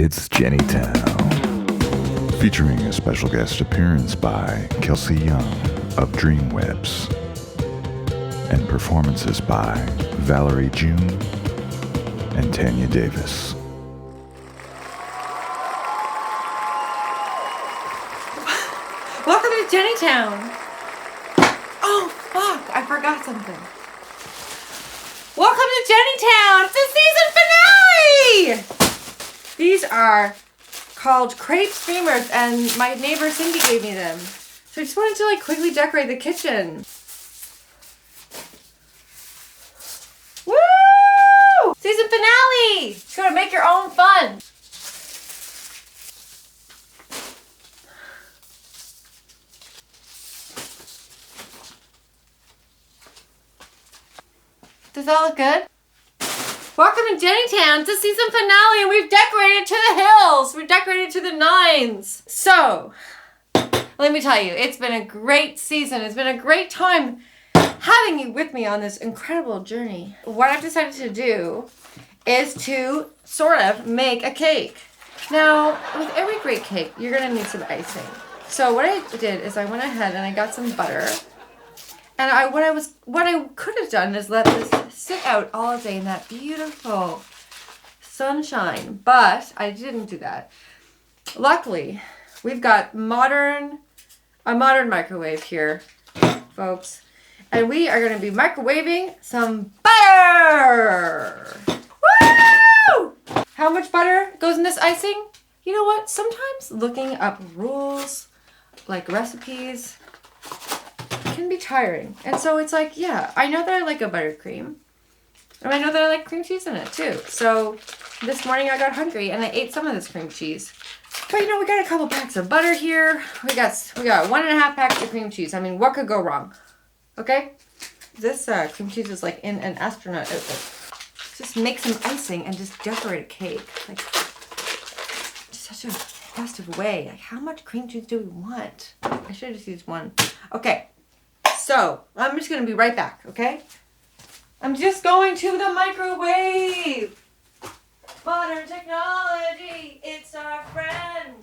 It's Jennytown, featuring a special guest appearance by Kelsey Young of Dreamwebs, and performances by Valerie June and Tanya Davis. Welcome to Jennytown. Oh, fuck, I forgot something. Welcome to Jennytown. It's the season finale. These are called crepe streamers, and my neighbor Cindy gave me them. So I just wanted to quickly decorate the kitchen. Woo! Season finale. Just gotta make your own fun. Does that look good? Welcome to Jennytown. It's the season finale and we've decorated to the hills. We've decorated to the nines. So, let me tell you, it's been a great season. It's been a great time having you with me on this incredible journey. What I've decided to do is to sort of make a cake. Now, with every great cake, you're gonna need some icing. So what I did is I went ahead and I got some butter. And what I could have done is let this sit out all day in that beautiful sunshine, but I didn't do that. Luckily, we've got a modern microwave here, folks, and we are going to be microwaving some butter. Woo! How much butter goes in this icing? You know what? Sometimes looking up rules, like recipes, can be tiring. And so it's like, yeah, I know that I like a buttercream. And I know that I like cream cheese in it too. So this morning I got hungry and I ate some of this cream cheese. But you know, we got a couple packs of butter here. We got 1.5 packs of cream cheese. I mean, what could go wrong? Okay? This cream cheese is like in an astronaut outfit. Just make some icing and just decorate a cake. Like, just such a festive way. Like, how much cream cheese do we want? I should have just used one. Okay. So, I'm just going to be right back, okay? I'm just going to the microwave. Modern technology, it's our friend.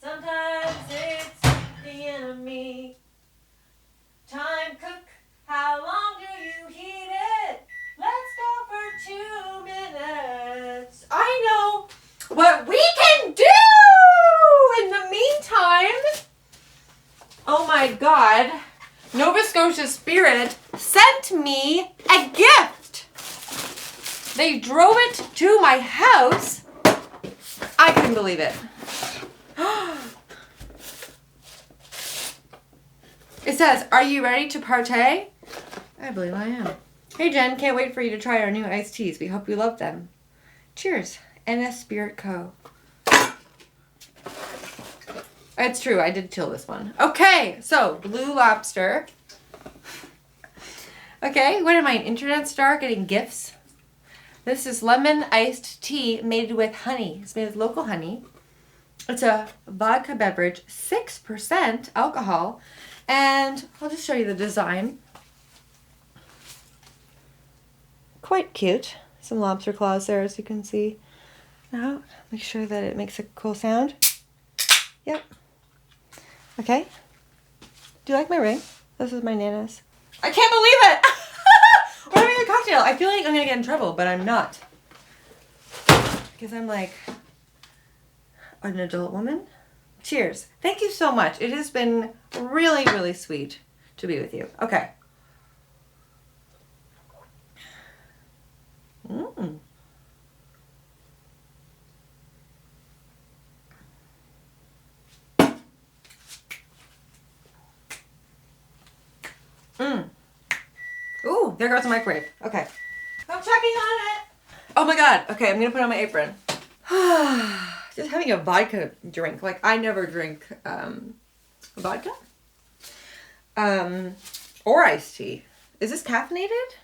Sometimes it's the enemy. Time cook, how long do you heat it? Let's go for 2 minutes. I know what we can do in the meantime. Oh my God. Nova Scotia Spirit sent me a gift. They drove it to my house. I couldn't believe it. It says, "Are you ready to partay?" I believe I am. Hey Jen, can't wait for you to try our new iced teas. We hope you love them. Cheers. NS Spirit Co. It's true, I did chill this one. Okay, so Blue Lobster. Okay, what am I, an internet star getting gifts? This is lemon iced tea made with honey. It's made with local honey. It's a vodka beverage, 6% alcohol. And I'll just show you the design. Quite cute. Some lobster claws there, as you can see. Now, make sure that it makes a cool sound. Yep. Okay. Do you like my ring? This is my Nana's. I can't believe it! We're having a cocktail. I feel like I'm going to get in trouble, but I'm not. Because I'm like an adult woman. Cheers. Thank you so much. It has been really, really sweet to be with you. Okay. Mmm. Ooh, there goes the microwave. Okay. I'm checking on it. Oh my God. Okay, I'm going to put on my apron. Just having a vodka drink. Like, I never drink vodka. Or iced tea. Is this caffeinated?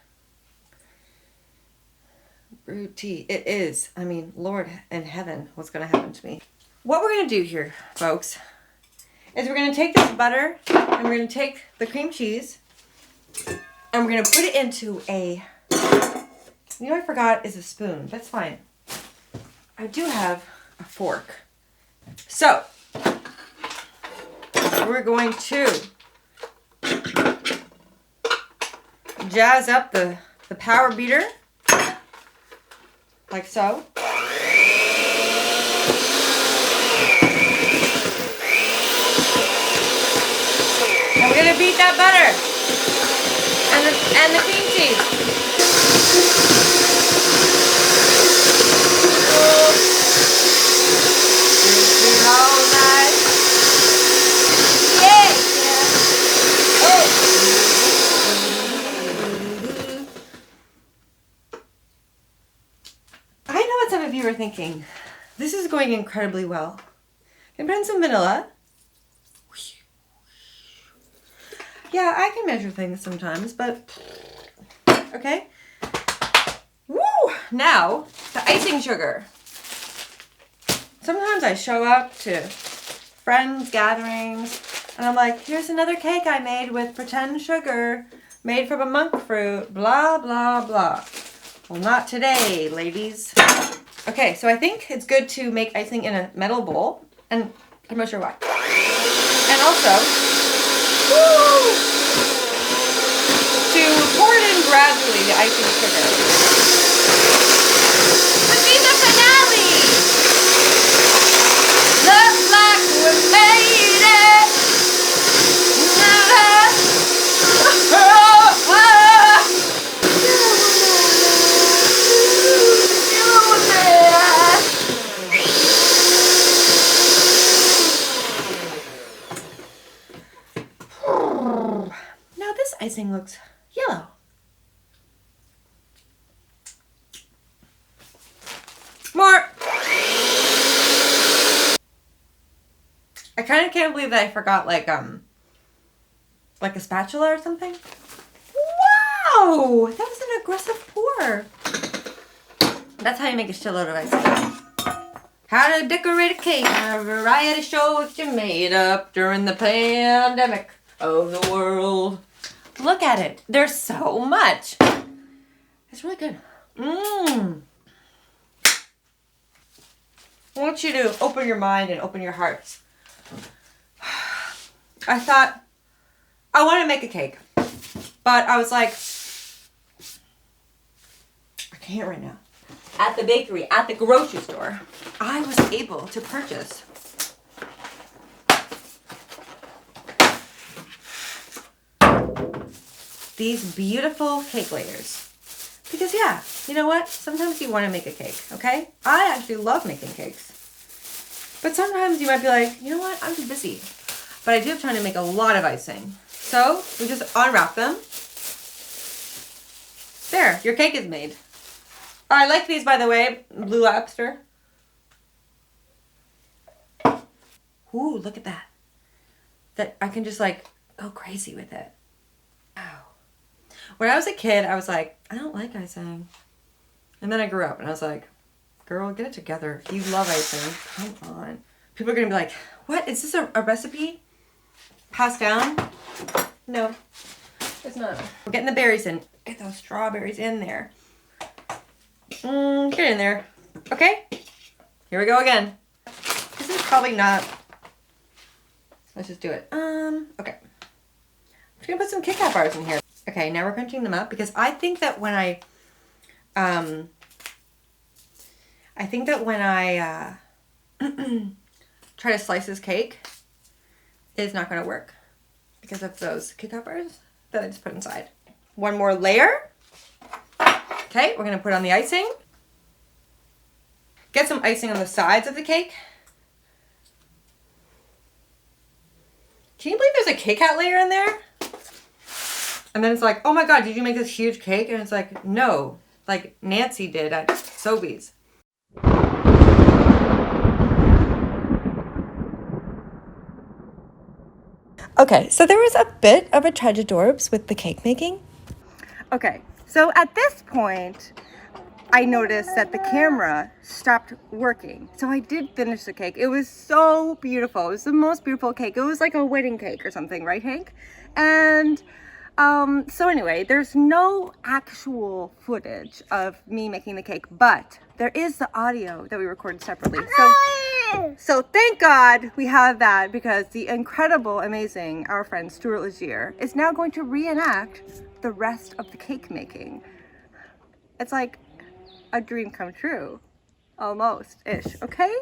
Brewed tea. It is. I mean, Lord in heaven, what's going to happen to me? What we're going to do here, folks, is we're going to take this butter and we're going to take the cream cheese and we're going to put it into a, you know what I forgot is a spoon. That's fine. I do have a fork. So, we're going to jazz up the power beater, like so. And we're gonna beat that butter and the cream cheese. All night. Yeah. Oh. I know what some of you are thinking. This is going incredibly well. I'm putting some vanilla. Yeah, I can measure things sometimes, but okay. Woo! Now, the icing sugar. Sometimes I show up to friends' gatherings and I'm like, here's another cake I made with pretend sugar made from a monk fruit, blah, blah, blah. Well, not today, ladies. Okay, so I think it's good to make icing in a metal bowl, and I'm not sure why. And also, woo, to pour it in gradually, the icing sugar. To be the finale! Looks like we made it! Now this icing looks yellow. More! I kind of can't believe that I forgot like a spatula or something. Wow! That was an aggressive pour. That's how you make a shitload of icing. How to decorate a cake, a variety show that you made up during the pandemic of the world. Look at it. There's so much. It's really good. Mmm. I want you to open your mind and open your hearts. I thought, I want to make a cake. But I was like, I can't right now. At the bakery, at the grocery store, I was able to purchase these beautiful cake layers. Because yeah, you know what? Sometimes you want to make a cake, okay? I actually love making cakes. But sometimes you might be like, you know what? I'm too busy. But I do have time to make a lot of icing. So we just unwrap them. There, your cake is made. I like these, by the way, Blue Lobster. Ooh, look at that. That I can just like go crazy with it. Wow. When I was a kid, I was like, I don't like icing. And then I grew up and I was like, girl, get it together. You love icing. Come on. People are going to be like, what? Is this a recipe passed down? No, it's not. We're getting the berries in. Get those strawberries in there. Get in there. Okay. Here we go again. This is probably not. Let's just do it. Okay. I'm just gonna put some Kit Kat bars in here. Okay, now we're crunching them up because I think that when I try to slice this cake, it's not gonna work because of those Kit Kat bars that I just put inside. One more layer. Okay, we're gonna put on the icing. Get some icing on the sides of the cake. Can you believe there's a Kit Kat layer in there? And then it's like, oh my God, did you make this huge cake? And it's like, no, like Nancy did at Sobeys. Okay, so there was a bit of a tragedorbs with the cake making. Okay, so at this point, I noticed that the camera stopped working. So I did finish the cake. It was so beautiful. It was the most beautiful cake. It was like a wedding cake or something, right, Hank? And So anyway, there's no actual footage of me making the cake, but there is the audio that we recorded separately. So thank God we have that, because the incredible, amazing, our friend Stewart Legere is now going to reenact the rest of the cake making. It's like a dream come true. Almost-ish, okay?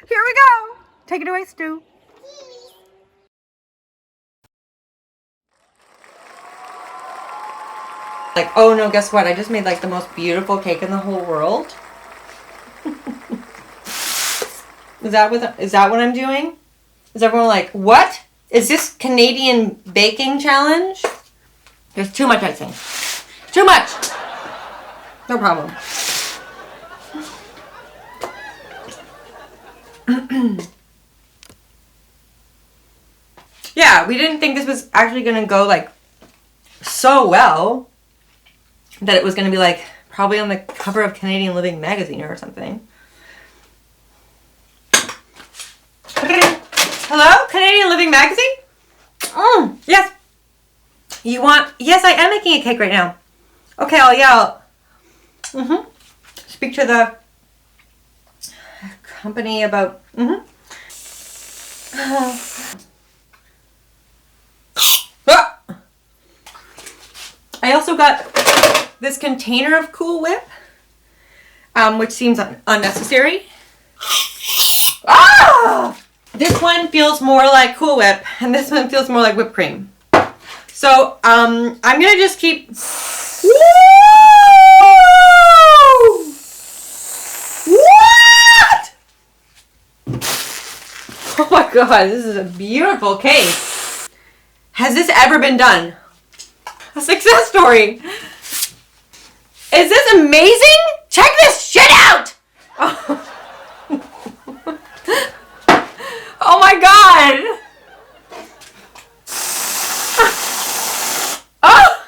Here we go! Take it away, Stu. Like, oh no, guess what? I just made like the most beautiful cake in the whole world. Is that what I'm doing? Is everyone like, what? Is this Canadian baking challenge? There's too much icing. Too much! No problem. Yeah, we didn't think this was actually gonna go like so well that it was gonna be like probably on the cover of Canadian Living magazine or something. Hello, Canadian Living magazine? Yes. You want? Yes, I am making a cake right now. Okay, I'll speak to the company about. I also got this container of Cool Whip, which seems unnecessary. Ah! This one feels more like Cool Whip, and this one feels more like whipped cream. So, I'm gonna just keep. Woo! What? Oh my God, this is a beautiful cake. Has this ever been done? A success story. Is this amazing? Check this shit out! Oh, oh my God! Oh!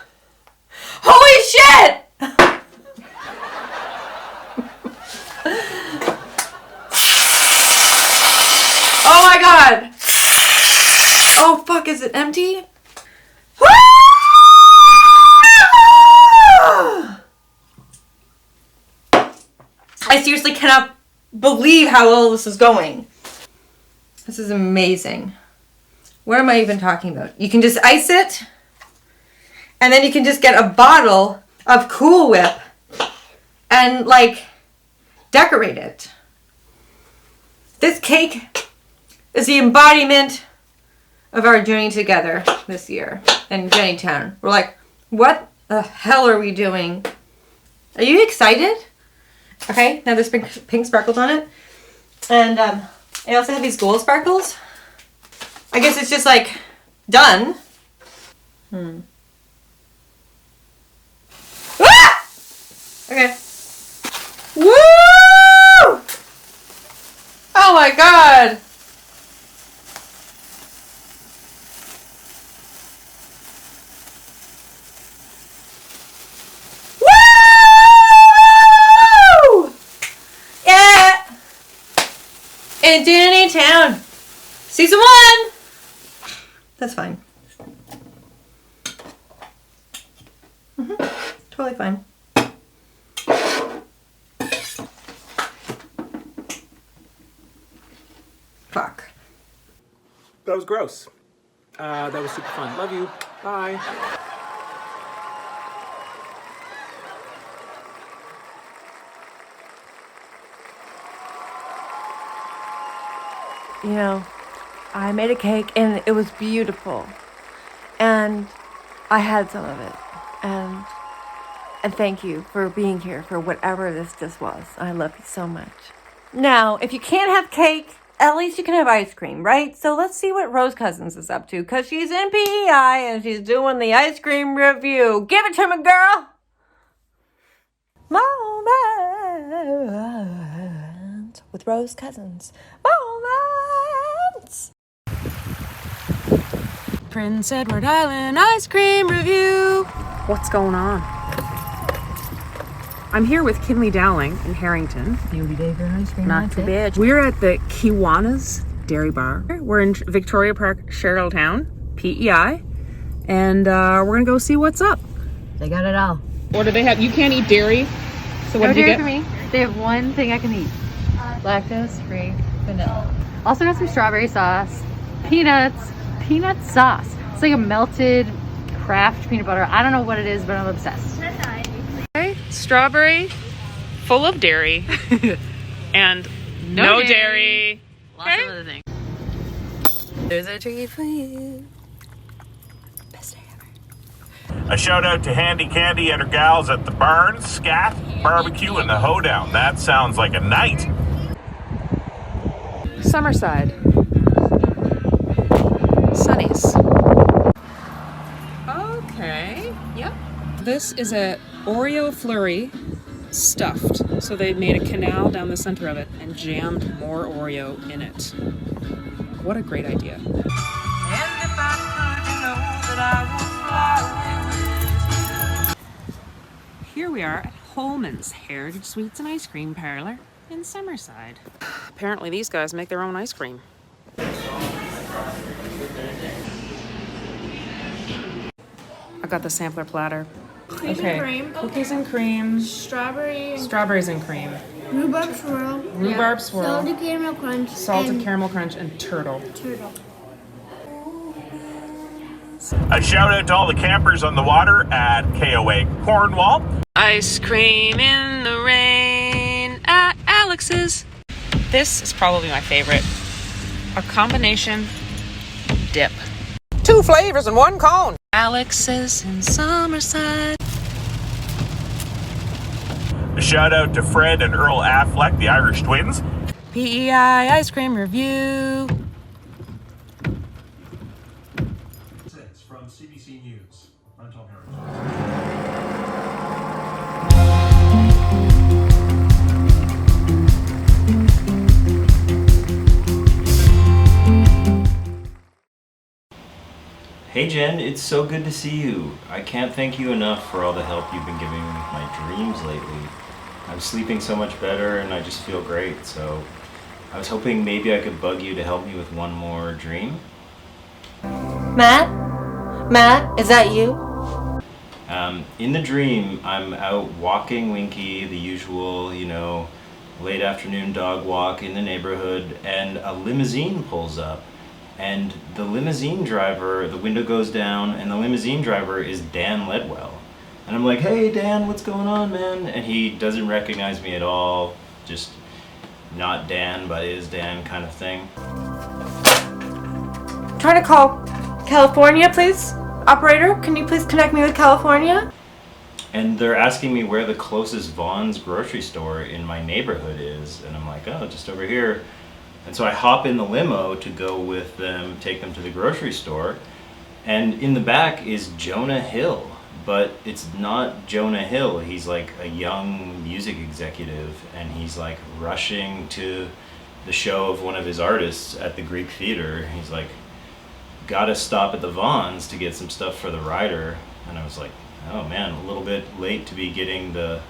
Holy shit! Oh my God! Oh fuck, is it empty? I seriously cannot believe how well this is going. This is amazing. What am I even talking about? You can just ice it, and then you can just get a bottle of Cool Whip and like decorate it. This cake is the embodiment of our journey together this year in Jennytown. We're like, what the hell are we doing? Are you excited? Okay, now there's pink sparkles on it. And I also have these gold sparkles. I guess it's just like done. Ah! Okay. Woo! Oh my God! In Jennytown, season 1. That's fine. Totally fine. Fuck. That was gross. That was super fun. Love you. Bye. You know, I made a cake and it was beautiful. And I had some of it. And thank you for being here for whatever this was. I love you so much. Now, if you can't have cake, at least you can have ice cream, right? So let's see what Rose Cousins is up to, because she's in PEI and she's doing the ice cream review. Give it to me, girl! Moments with Rose Cousins. Moments! Prince Edward Island ice cream review. What's going on? I'm here with Kinley Dowling in Harrington. Beauty day for ice cream. Not too bad. We're at the Kiwanis Dairy Bar. We're in Victoria Park, Sherrilltown, PEI. and we're gonna go see what's up. They got it all. What do they have? You can't eat dairy, so what No did you dairy get? for me. They have one thing I can eat. Lactose-free vanilla. Also got some strawberry sauce. Peanuts. Peanut sauce. It's like a melted Kraft peanut butter. I don't know what it is, but I'm obsessed. Okay. Strawberry, full of dairy, and no dairy. Lots of other things. There's a treat for you. Best day ever. A shout out to Handy Candy and her gals at the Barn, Scat, Barbecue, and the Hoedown. That sounds like a night. Summerside. Sunnies. Okay, yep. This is a Oreo flurry stuffed. So they made a canal down the center of it and jammed more Oreo in it. What a great idea. Here we are at Holman's Heritage Sweets and Ice Cream Parlor in Summerside. Apparently these guys make their own ice cream. I got the sampler platter. Cookies and cream. Cookies and cream. Strawberries and cream. Rhubarb swirl. Rhubarb swirl. Salted caramel crunch. Salted and caramel crunch and turtle. turtle. A shout out to all the campers on the water at KOA Cornwall. Ice cream in the rain at Alex's. This is probably my favorite. A combination dip. 2 flavors in 1 cone. Alex's in Summerside. A shout out to Fred and Earl Affleck, the Irish twins. PEI ice cream review. From CBC News. I'm Tom Harris. Hey Jen, it's so good to see you. I can't thank you enough for all the help you've been giving me with my dreams lately. I'm sleeping so much better and I just feel great, so I was hoping maybe I could bug you to help me with one more dream. Matt? Matt, is that you? In the dream, I'm out walking Winky, the usual, late afternoon dog walk in the neighborhood, and a limousine pulls up. And the limousine driver, the window goes down, and the limousine driver is Dan Ledwell. And I'm like, hey Dan, what's going on, man? And he doesn't recognize me at all, just not Dan, but is Dan kind of thing. Trying to call California, please. Operator, can you please connect me with California? And they're asking me where the closest Vaughn's grocery store in my neighborhood is. And I'm like, oh, just over here. And so I hop in the limo to go with them, take them to the grocery store. And in the back is Jonah Hill. But it's not Jonah Hill. He's like a young music executive. And he's like rushing to the show of one of his artists at the Greek Theater. He's like, gotta stop at the Vaughn's to get some stuff for the rider. And I was like, oh man, a little bit late to be getting the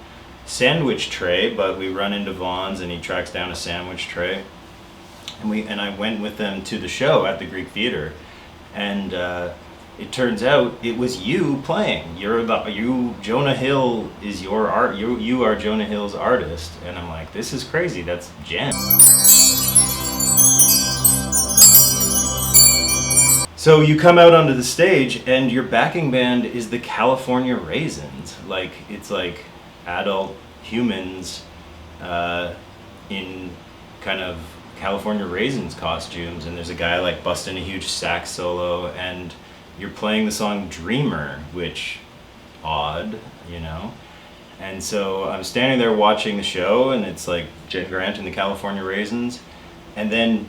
sandwich tray, but we run into Vaughn's and he tracks down a sandwich tray. And I went with them to the show at the Greek Theater. And it turns out it was you playing. Jonah Hill is your art. You are Jonah Hill's artist. And I'm like, this is crazy. That's Jen. So you come out onto the stage and your backing band is the California Raisins. Like, it's like adult humans in kind of California Raisins costumes, and there's a guy like busting a huge sax solo, and you're playing the song Dreamer, which odd, And so I'm standing there watching the show, and it's like Jen Grant and the California Raisins. And then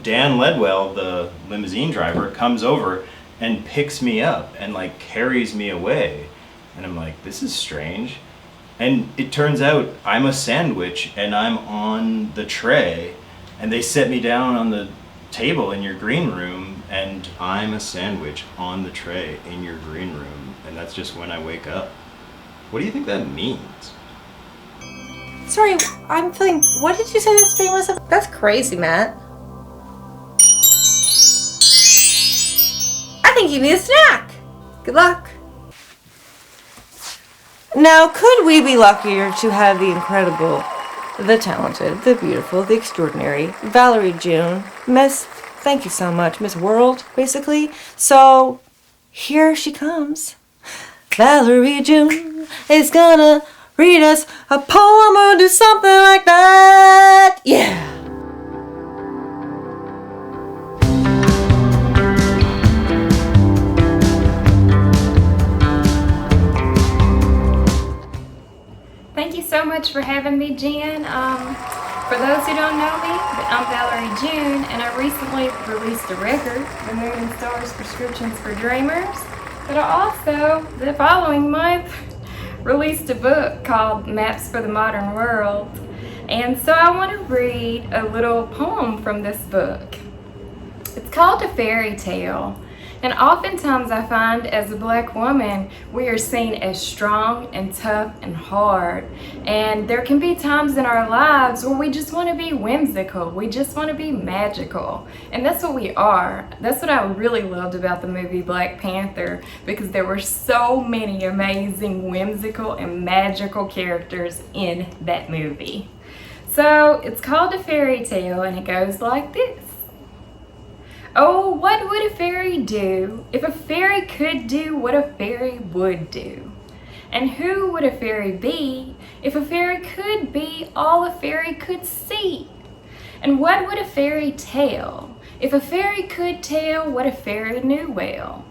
Dan Ledwell, the limousine driver, comes over and picks me up and like carries me away. And I'm like, this is strange. And it turns out I'm a sandwich and I'm on the tray. And they set me down on the table in your green room, and I'm a sandwich on the tray in your green room. And that's just when I wake up. What do you think that means? Sorry, I'm feeling. What did you say this dream was about? That's crazy, Matt. I think you need a snack. Good luck. Now, could we be luckier to have the incredible, the talented, the beautiful, the extraordinary Valerie June, thank you so much, Miss World, basically. So, here she comes. Valerie June is gonna read us a poem or do something like that. Yeah. Thank you so much for having me, Jen. For those who don't know me, I'm Valerie June, and I recently released a record, The Moon and Stars Prescriptions for Dreamers, but I also, the following month, released a book called Maps for the Modern World. And so I want to read a little poem from this book. It's called A Fairy Tale. And oftentimes I find as a black woman, we are seen as strong and tough and hard. And there can be times in our lives where we just want to be whimsical. We just want to be magical. And that's what we are. That's what I really loved about the movie Black Panther, because there were so many amazing whimsical and magical characters in that movie. So it's called A Fairy Tale, and it goes like this. Oh, what would a fairy do if a fairy could do what a fairy would do? And who would a fairy be if a fairy could be all a fairy could see? And what would a fairy tell if a fairy could tell what a fairy knew well?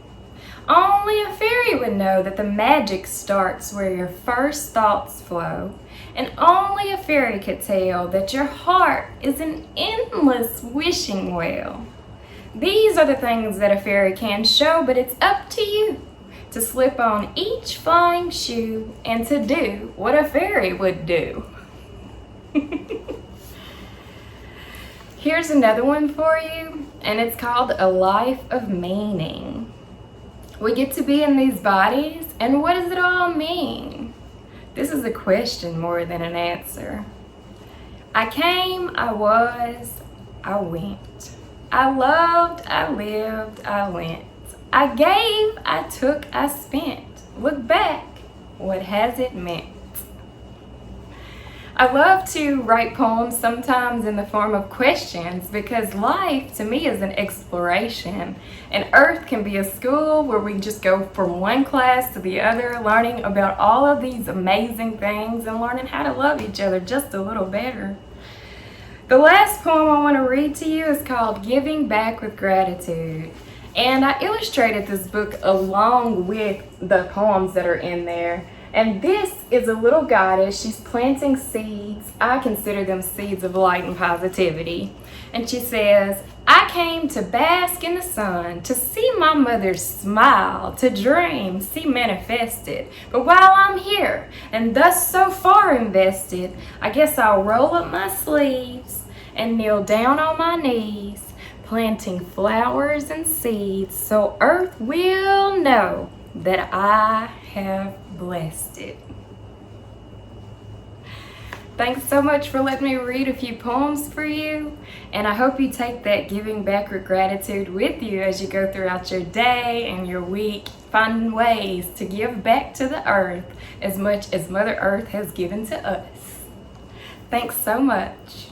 Only a fairy would know that the magic starts where your first thoughts flow, and only a fairy could tell that your heart is an endless wishing well. These are the things that a fairy can show, but it's up to you to slip on each flying shoe and to do what a fairy would do. Here's another one for you, and it's called A Life of Meaning. We get to be in these bodies, and what does it all mean? This is a question more than an answer. I came, I was, I went. I loved, I lived, I went. I gave, I took, I spent. Look back, what has it meant? I love to write poems sometimes in the form of questions, because life to me is an exploration, and Earth can be a school where we just go from one class to the other, learning about all of these amazing things and learning how to love each other just a little better. The last poem I want to read to you is called Giving Back with Gratitude. And I illustrated this book along with the poems that are in there. And this is a little goddess. She's planting seeds. I consider them seeds of light and positivity. And she says, I came to bask in the sun, to see my mother smile, to dream, see manifested. But while I'm here, and thus so far invested, I guess I'll roll up my sleeves and kneel down on my knees, planting flowers and seeds, so Earth will know that I have blessed it. Thanks so much for letting me read a few poems for you, and I hope you take that giving back with gratitude with you as you go throughout your day and your week, finding ways to give back to the earth as much as Mother Earth has given to us. Thanks so much.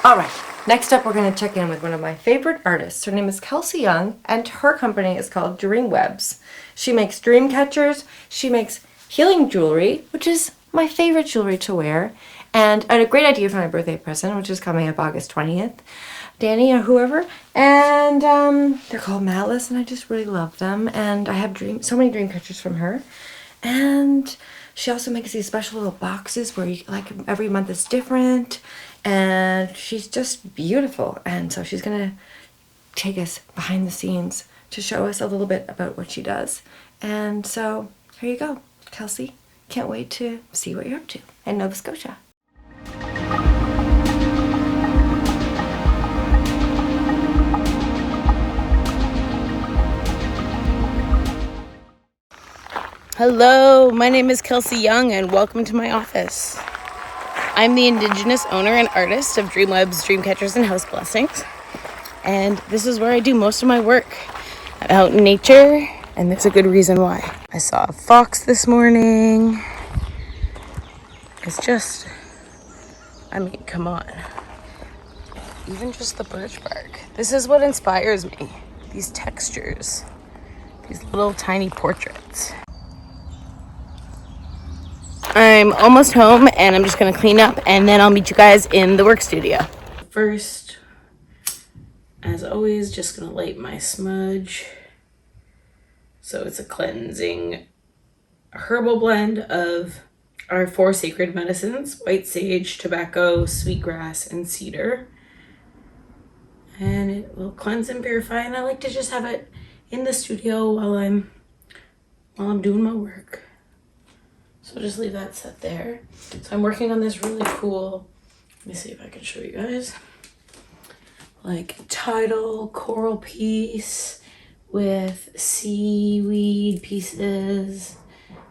All right. Next up, we're going to check in with one of my favorite artists. Her name is Kelsey Young, and her company is called Dreamwebs. She makes Dreamcatchers. She makes healing jewelry, which is my favorite jewelry to wear. And I had a great idea for my birthday present, which is coming up August 20th. Danny or whoever. And they're called Malice, and I just really love them. And I have so many Dreamcatchers from her. And she also makes these special little boxes where every month is different. And she's just beautiful. And so she's going to take us behind the scenes to show us a little bit about what she does. And so here you go, Kelsey. Can't wait to see what you're up to in Nova Scotia. Hello, my name is Kelsey Young, and welcome to my office. I'm the Indigenous owner and artist of Dreamwebs, Dreamcatchers, and House Blessings. And this is where I do most of my work. I'm out in nature, and there's a good reason why. I saw a fox this morning. It's just, I mean, come on. Even just the birch bark. This is what inspires me. These textures. These little tiny portraits. I'm almost home and I'm just gonna clean up and then I'll meet you guys in the work studio. First, as always, just gonna light my smudge. So it's a cleansing herbal blend of our 4 sacred medicines: white sage, tobacco, sweetgrass, and cedar. And it will cleanse and purify, and I like to just have it in the studio while I'm doing my work. So just leave that set there. So I'm working on this really cool, let me see if I can show you guys, like tidal coral piece with seaweed pieces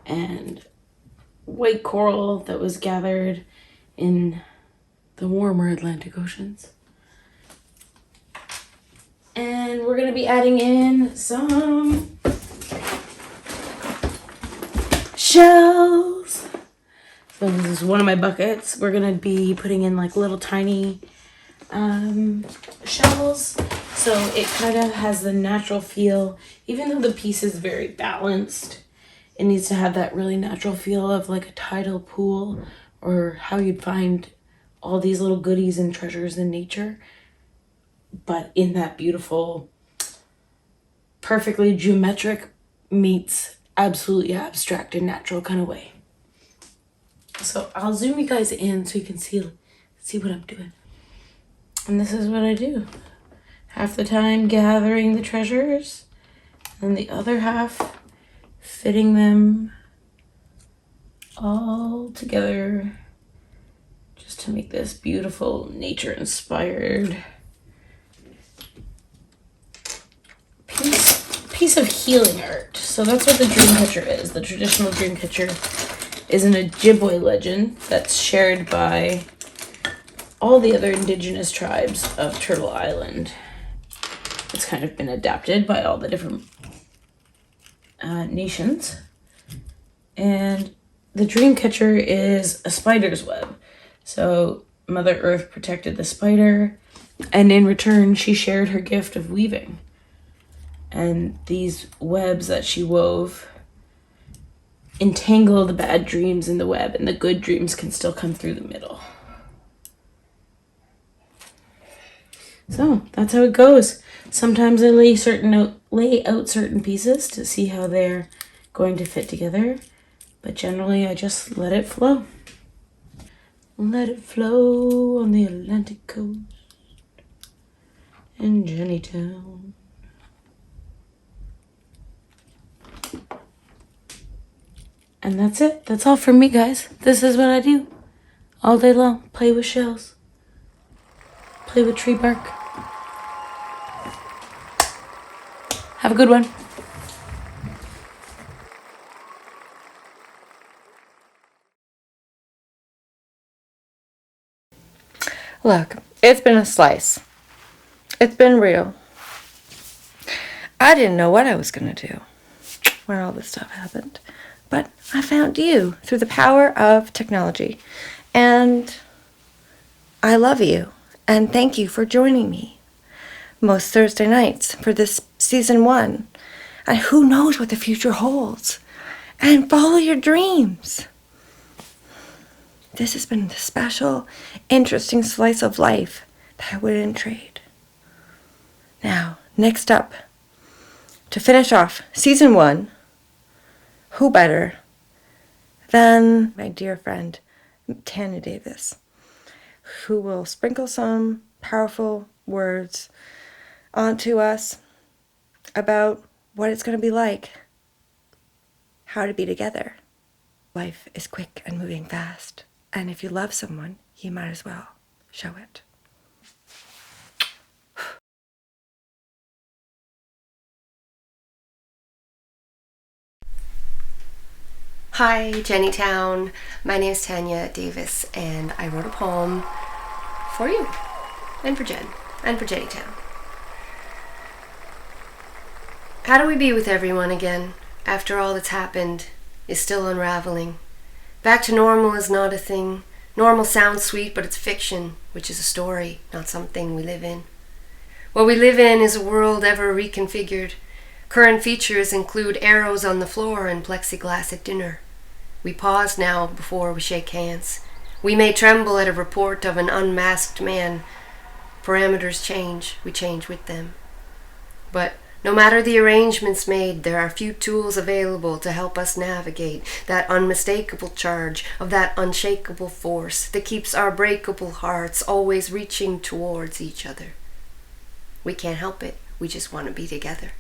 and white coral that was gathered in the warmer Atlantic oceans. And we're gonna be adding in some shells. So this is one of my buckets. We're gonna be putting in like little tiny shells. So it kind of has the natural feel, even though the piece is very balanced, it needs to have that really natural feel of like a tidal pool, or how you'd find all these little goodies and treasures in nature, but in that beautiful, perfectly geometric meets absolutely abstract and natural kind of way. So I'll zoom you guys in so you can see what I'm doing. And this is what I do. Half the time gathering the treasures, and the other half fitting them all together just to make this beautiful nature-inspired piece of healing art. So that's what the Dreamcatcher is. The traditional Dreamcatcher is an Ojibwe legend that's shared by all the other indigenous tribes of Turtle Island. It's kind of been adapted by all the different nations. And the Dreamcatcher is a spider's web. So Mother Earth protected the spider, and in return she shared her gift of weaving. And these webs that she wove entangle the bad dreams in the web, and the good dreams can still come through the middle. So that's how it goes. Sometimes I lay out certain pieces to see how they're going to fit together, but generally I just let it flow. Let it flow on the Atlantic coast in Jennytown. And that's it. That's all from me, guys. This is what I do all day long. Play with shells. Play with tree bark. Have a good one. Look, it's been a slice. It's been real. I didn't know what I was going to do when all this stuff happened. But I found you through the power of technology. And I love you. And thank you for joining me most Thursday nights for this season 1. And who knows what the future holds. And follow your dreams. This has been a special, interesting slice of life that I wouldn't trade. Now, next up, to finish off season 1, who better than my dear friend Tanya Davis, who will sprinkle some powerful words onto us about what it's going to be like, how to be together. Life is quick and moving fast, and if you love someone, you might as well show it. Hi, Jennytown. My name is Tanya Davis, and I wrote a poem for you, and for Jen, and for Jennytown. How do we be with everyone again, after all that's happened is still unraveling? Back to normal is not a thing. Normal sounds sweet, but it's fiction, which is a story, not something we live in. What we live in is a world ever reconfigured. Current features include arrows on the floor and plexiglass at dinner. We pause now before we shake hands. We may tremble at a report of an unmasked man. Parameters change, we change with them. But no matter the arrangements made, there are few tools available to help us navigate that unmistakable charge of that unshakable force that keeps our breakable hearts always reaching towards each other. We can't help it, we just want to be together.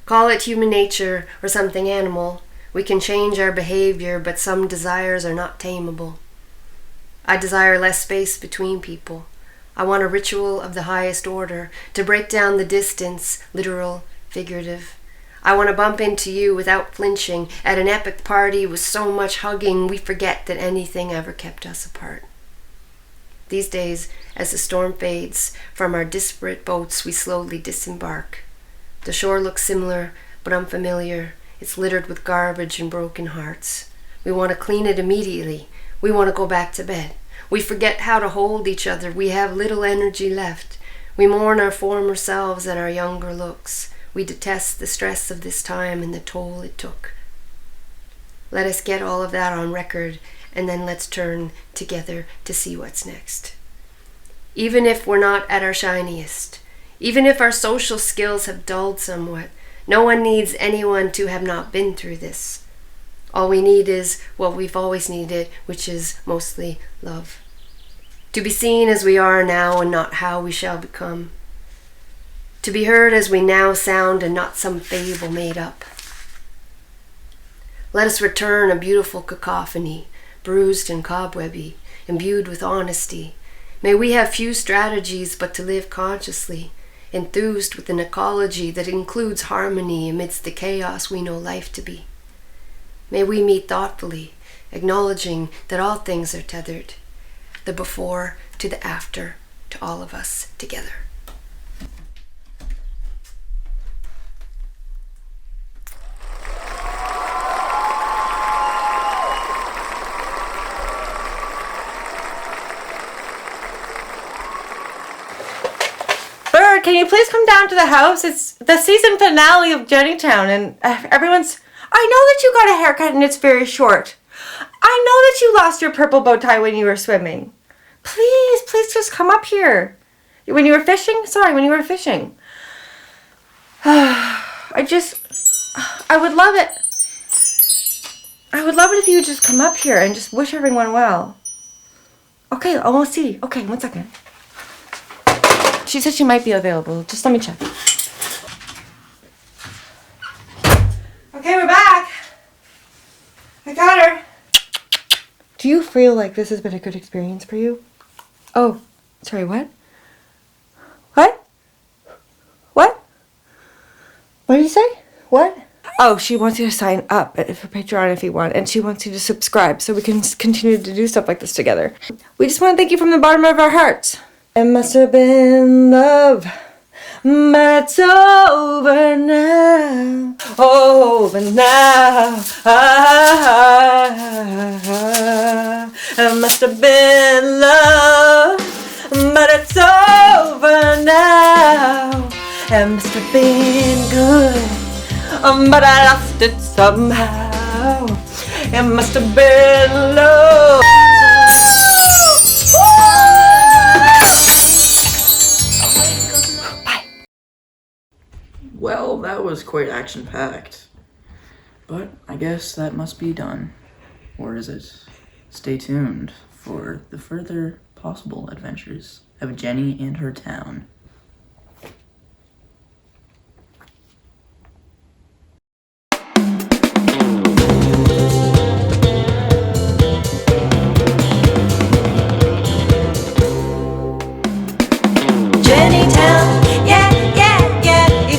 Call it human nature or something animal. We can change our behavior, but some desires are not tameable. I desire less space between people. I want a ritual of the highest order, to break down the distance, literal, figurative. I want to bump into you without flinching, at an epic party with so much hugging we forget that anything ever kept us apart. These days, as the storm fades, from our disparate boats we slowly disembark. The shore looks similar, but unfamiliar. It's littered with garbage and broken hearts. We want to clean it immediately. We want to go back to bed. We forget how to hold each other. We have little energy left. We mourn our former selves and our younger looks. We detest the stress of this time and the toll it took. Let us get all of that on record, and then let's turn together to see what's next. Even if we're not at our shiniest, even if our social skills have dulled somewhat, no one needs anyone to have not been through this. All we need is what we've always needed, which is mostly love. To be seen as we are now and not how we shall become. To be heard as we now sound and not some fable made up. Let us return a beautiful cacophony, bruised and cobwebby, imbued with honesty. May we have few strategies but to live consciously, enthused with an ecology that includes harmony amidst the chaos we know life to be. May we meet thoughtfully, acknowledging that all things are tethered, the before to the after, to all of us together. Bird, can you please come down to the house? It's the season finale of Jennytown, and everyone's... I know that you got a haircut and it's very short. I know that you lost your purple bow tie when you were swimming. Please just come up here. When you were fishing? Sorry, when you were fishing. I would love it. I would love it if you would just come up here and just wish everyone well. Okay, almost see. Okay, 1 second. She said she might be available. Just let me check. Okay, we're back. I got her. Do you feel like this has been a good experience for you? Oh, sorry, what? What? What? What did you say? What? Oh, she wants you to sign up for Patreon if you want, and she wants you to subscribe so we can continue to do stuff like this together. We just want to thank you from the bottom of our hearts. It must have been love, but it's over now, over now. It must have been love, but it's over now. It must have been good, but I lost it somehow. It must have been love. Well, that was quite action-packed. But I guess that must be done. Or is it? Stay tuned for the further possible adventures of Jenny and her town.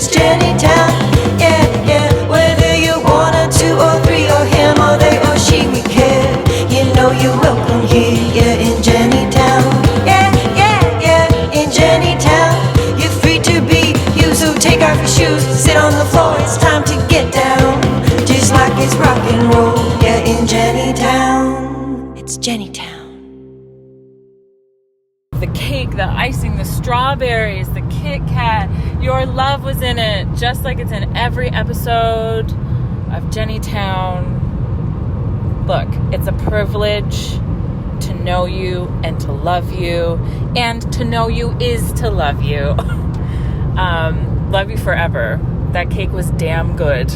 Jennytown, yeah, yeah. Whether you're 1 or 2 or 3 or him or they is rock and roll. Yeah, in Jennytown. It's Jennytown. The cake, the icing, the strawberries, the Kit Kat, your love was in it, just like it's in every episode of Jennytown. Look, it's a privilege to know you and to love you, and to know you is to love you. Love you forever. That cake was damn good.